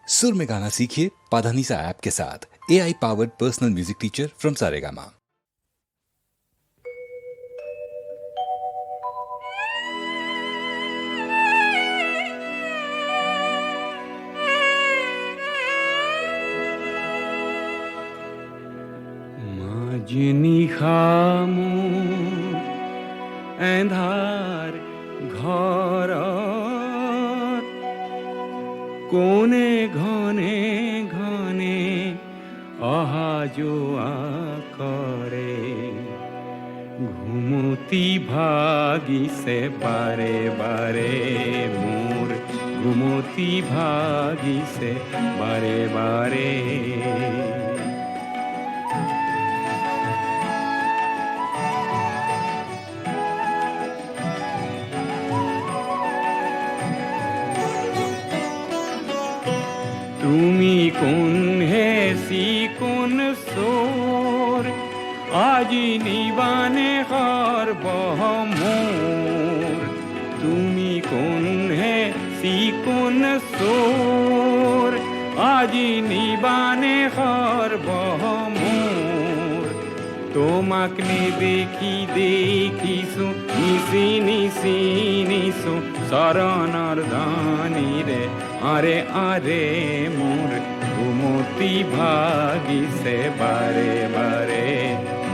सुर में गाना सीखिए पाधानीसा ऐप के साथ। AI powered personal music teacher from Saregama. মাজনিশা মোৰ এন্ধাৰ ঘৰত কোনে ঘনে ঘনে অহা যোৱা কৰে, ঘুমতি ভাগিছে বাৰে বাৰে মোৰ, ঘুমতি ভাগিছে বাৰে বাৰে। তুমি কোন হেসি কোন সোর, আজি নিবানে ঘর বহমোর। তুমি কোন হেসি কোন সোর, আজি নিবানে ঘর বহমোর। তোমাক নেদেখি দেখিছো নিশি নিশি নিশো শৰণৰ ধানীৰে, আৰে আৰে মোৰ ঘুমতি ভাগিছে বাৰে বাৰে,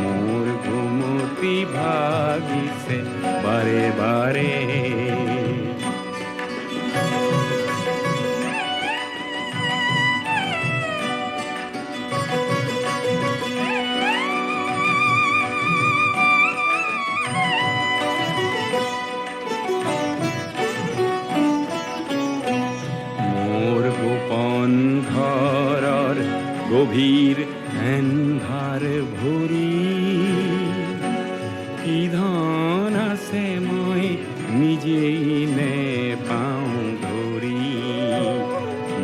মোৰ ঘুমতি ভাগিছে বাৰে বাৰে। গভীৰ এন্ধাৰ ভৰি কি ধন আছে মই নিজেই নেপাওঁ ধৰি।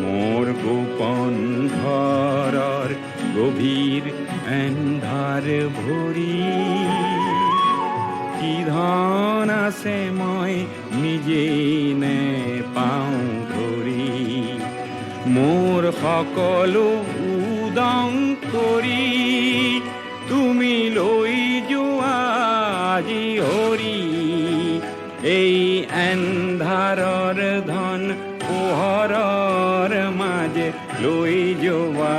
মোৰ গোপন ঘৰৰ গভীৰ এন্ধাৰ ভৰি কি ধন আছে মই নিজেই নেপাওঁ ধৰি। মোৰ সকলো উদং কৰি তুমি লৈ যোৱা আজি হৰি, এই এন্ধাৰৰ ধন পোহৰৰ মাজে লৈ যোৱা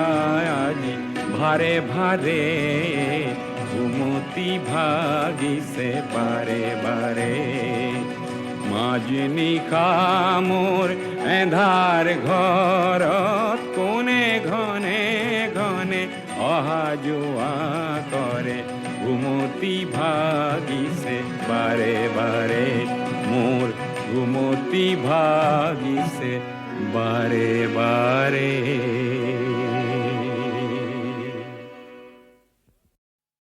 আজি ভাৰে ভাৰে, ঘুমতি ভাগিছে বাৰে বাৰে। মাজনিশা মোৰ এন্ধাৰ ঘৰত কোনে ঘনে ঘনে অহা যোৱা কৰে, ঘুমতি ভাগিছে বাৰে বাৰে, মোৰ ঘুমতি ভাগিছে বাৰে বাৰে।